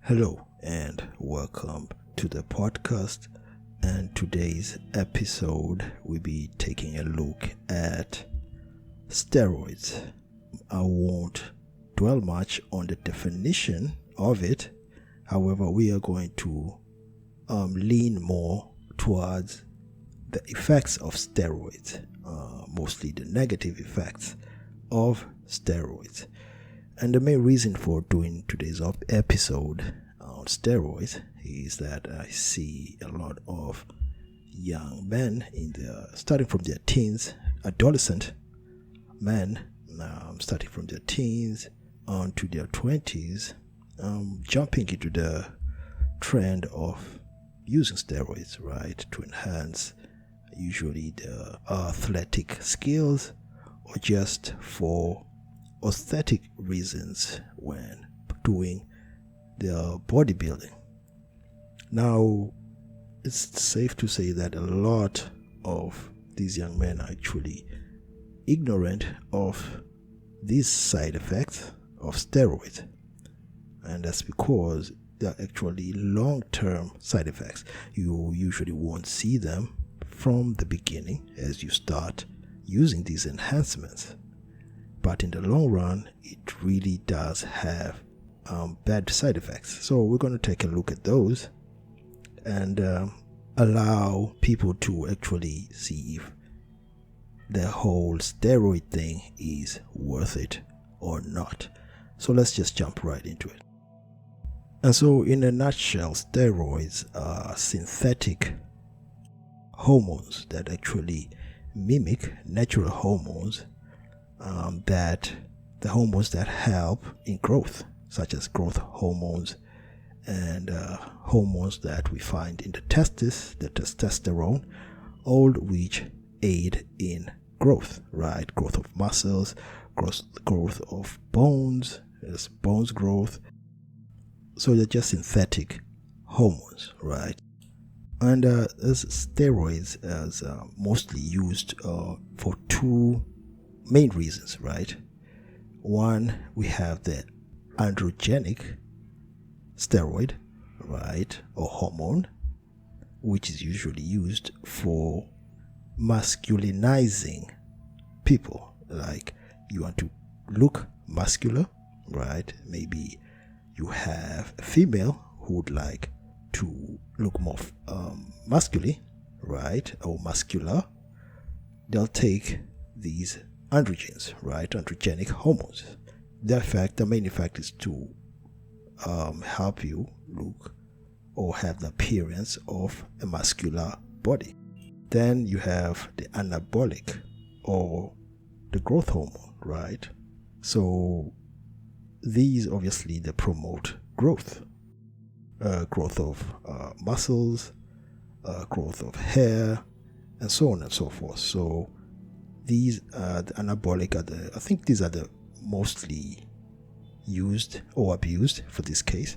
Hello and welcome to the podcast. And today's episode, we'll be taking a look at steroids. I won't dwell much on the definition of it. However, we are going to lean more towards the effects of steroids, mostly the negative effects of steroids. And the main reason for doing today's episode on steroids is that I see a lot of young men starting from their teens, adolescent men, starting from their teens on to their 20s, jumping into the trend of using steroids, right, to enhance usually the athletic skills or just for aesthetic reasons when doing their bodybuilding. Now, it's safe to say that a lot of these young men are actually ignorant of these side effects of steroids, and that's because they're actually long-term side effects. You usually won't see them from the beginning as you start using these enhancements. But in the long run, it really does have bad side effects. So we're going to take a look at those and allow people to actually see if the whole steroid thing is worth it or not. So let's just jump right into it. And so in a nutshell, steroids are synthetic hormones that actually mimic natural hormones, that the hormones that help in growth, such as growth hormones and hormones that we find in the testes, the testosterone, all which aid in growth, right? Growth of muscles, growth of bones, as bones growth. So they're just synthetic hormones, right? And as steroids is mostly used for two main reasons, right? One, we have the androgenic steroid, right, or hormone, which is usually used for masculinizing people. Like you want to look muscular, right? Maybe you have a female who would like to look more muscular, right, or muscular. They'll take these androgens, right, androgenic hormones. The main effect is to help you look or have the appearance of a muscular body. Then you have the anabolic or the growth hormone, right? So these obviously they promote growth, growth of muscles, growth of hair, and so on and so forth. So these the anabolic I think these are the mostly used or abused for this case,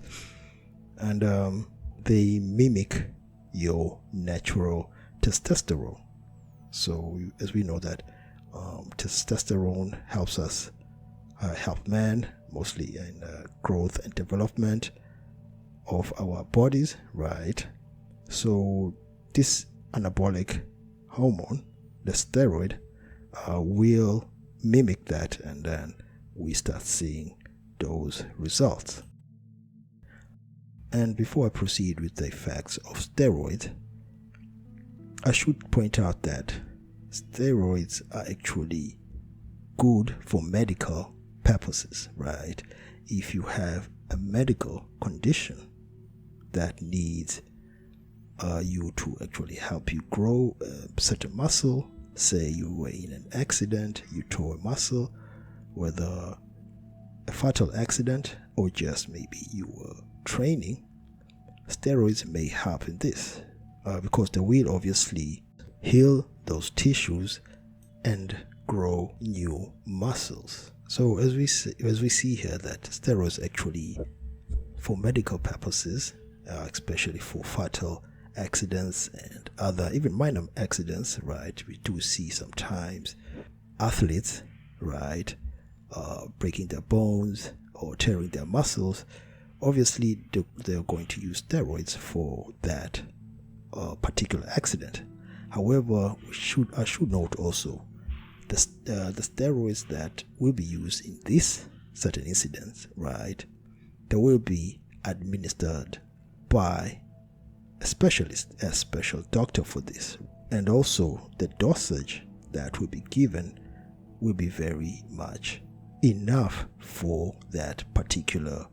and they mimic your natural testosterone. So as we know that testosterone helps us help men mostly in growth and development of our bodies, right? So this anabolic hormone, the steroid, will mimic that, and then we start seeing those results. And before I proceed with the effects of steroids, I should point out that steroids are actually good for medical purposes, right? If you have a medical condition that needs you to actually help you grow a certain muscle, say you were in an accident, you tore a muscle, whether a fatal accident or just maybe you were training, steroids may help in this because they will obviously heal those tissues and grow new muscles. So as we see here that steroids actually for medical purposes, especially for fatal accidents and other even minor accidents, right? We do see sometimes athletes, right, breaking their bones or tearing their muscles obviously they're going to use steroids for that particular accident. However, I should note also the steroids that will be used in this certain incidents, right? They will be administered by a specialist, a special doctor for this, and also the dosage that will be given will be very much enough for that particular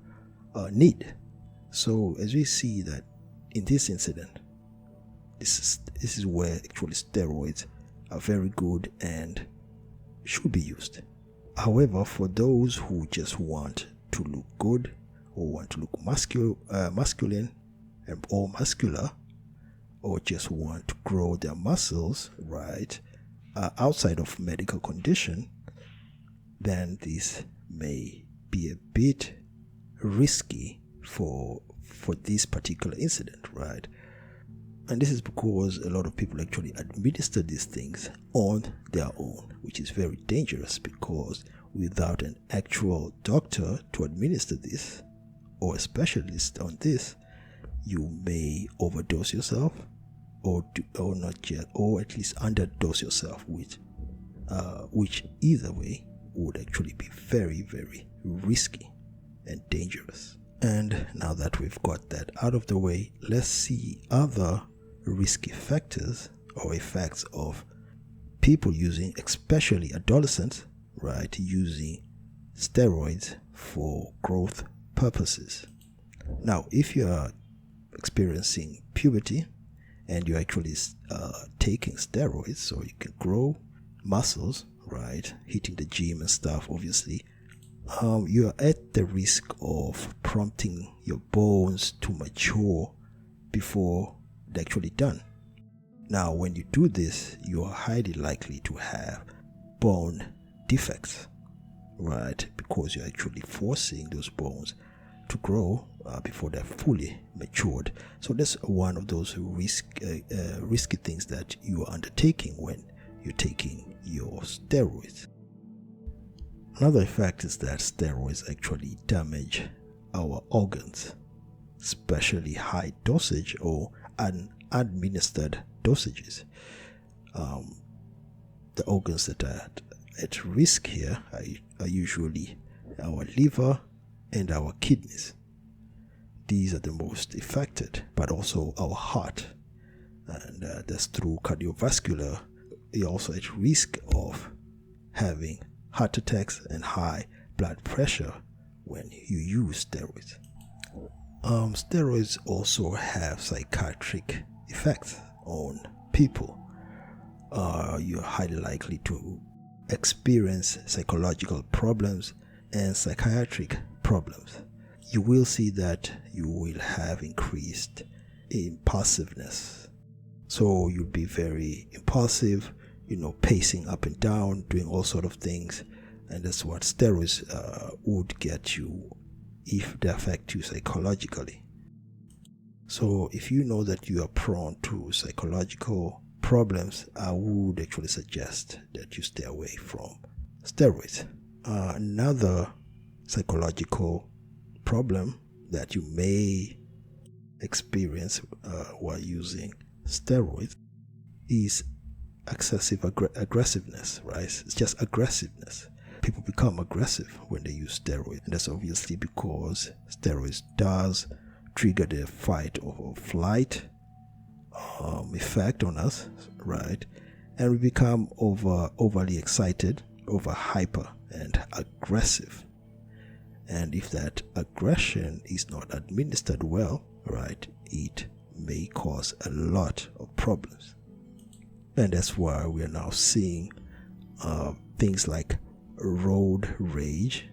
need. So as we see that in this incident, this is where actually steroids are very good and should be used. However, for those who just want to look good or want to look masculine or muscular, or just want to grow their muscles, right, outside of medical condition, then this may be a bit risky for this particular incident, right? And this is because a lot of people actually administer these things on their own, which is very dangerous, because without an actual doctor to administer this or a specialist on this, you may overdose yourself or at least underdose yourself, which either way would actually be very, very risky and dangerous. And now that we've got that out of the way, let's see other risky factors or effects of people using, especially adolescents, right, using steroids for growth purposes. Now, if you are experiencing puberty and you're actually taking steroids so you can grow muscles, right, hitting the gym and stuff, obviously, you are at the risk of prompting your bones to mature before they're actually done. Now, when you do this, you are highly likely to have bone defects, right, because you're actually forcing those bones to grow before they're fully matured. So that's one of those risky things that you are undertaking when you're taking your steroids. Another effect is that steroids actually damage our organs, especially high dosage or unadministered dosages. The organs that are at risk here are usually our liver and our kidneys. These are the most affected, but also our heart. And that's through cardiovascular. You're also at risk of having heart attacks and high blood pressure when you use steroids. Steroids also have psychiatric effects on people. You're highly likely to experience psychological problems and psychiatric problems. You will see that you will have increased impulsiveness. So you'll be very impulsive, pacing up and down, doing all sort of things. And that's what steroids would get you if they affect you psychologically. So if you know that you are prone to psychological problems, I would actually suggest that you stay away from steroids. Another psychological problem that you may experience while using steroids is excessive aggressiveness, right? It's just aggressiveness. People become aggressive when they use steroids, and that's obviously because steroids does trigger the fight or flight effect on us, right? And we become overly excited, over hyper and aggressive. And if that aggression is not administered well, right, it may cause a lot of problems. And that's why we are now seeing things like road rage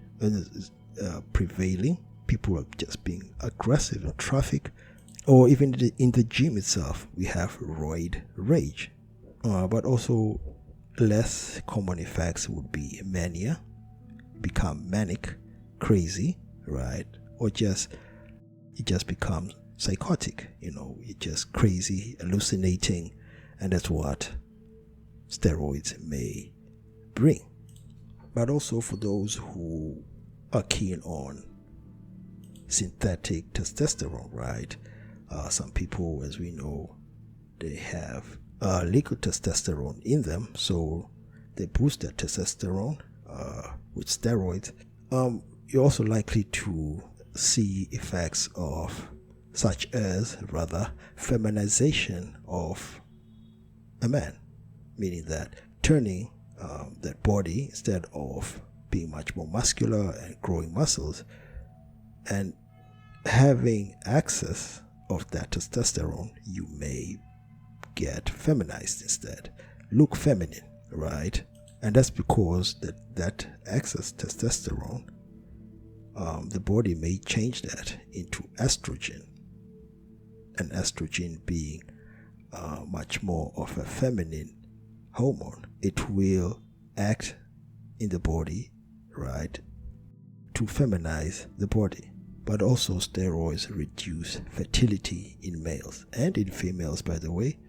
prevailing. People are just being aggressive in traffic, or even in the gym itself, we have roid rage. But also less common effects would be mania, become manic, crazy, right? Or it just becomes psychotic, you're just crazy, hallucinating, and that's what steroids may bring. But also for those who are keen on synthetic testosterone, right? Some people, as we know, they have liquid testosterone in them, so they boost their testosterone with steroids. You're also likely to see effects of such as feminization of a man, meaning that turning that body, instead of being much more muscular and growing muscles and having access of that testosterone, you may get feminized instead, look feminine, right? And that's because that excess testosterone, the body may change that into estrogen, and estrogen being much more of a feminine hormone. It will act in the body, right, to feminize the body. But also steroids reduce fertility in males and in females, by the way.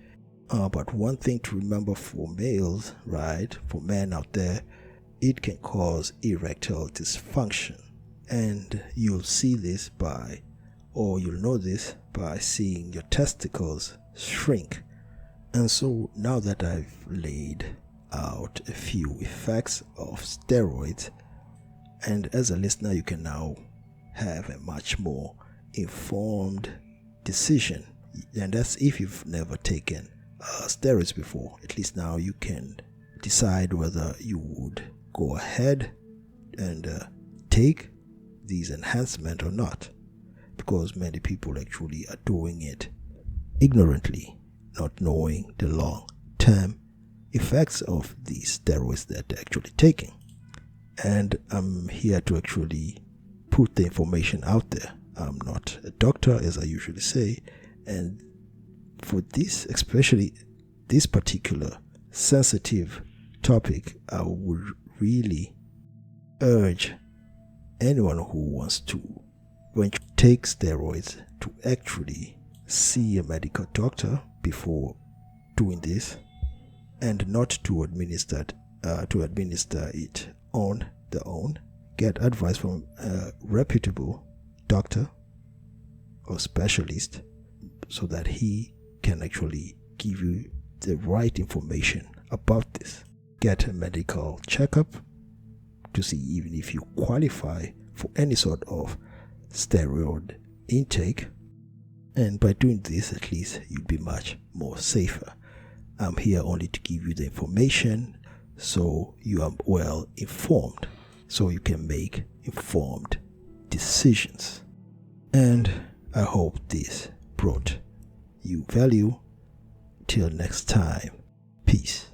But one thing to remember for males, right, for men out there, it can cause erectile dysfunction. And you'll see this you'll know this by seeing your testicles shrink. And so now that I've laid out a few effects of steroids, and as a listener, you can now have a much more informed decision. And that's if you've never taken steroids before. At least now you can decide whether you would go ahead and take these enhancement or not, because many people actually are doing it ignorantly, not knowing the long-term effects of these steroids that they're actually taking. And I'm here to actually put the information out there. I'm not a doctor, as I usually say, and for this, especially this particular sensitive topic, I would really urge anyone who wants to, when you take steroids, to actually see a medical doctor before doing this, and not to administer it on their own. Get advice from a reputable doctor or specialist so that he can actually give you the right information about this. Get a medical checkup to see even if you qualify for any sort of steroid intake, and by doing this, at least you'll be much more safer. I'm here only to give you the information so you are well informed, so you can make informed decisions. And I hope this brought you value. Till next time, peace.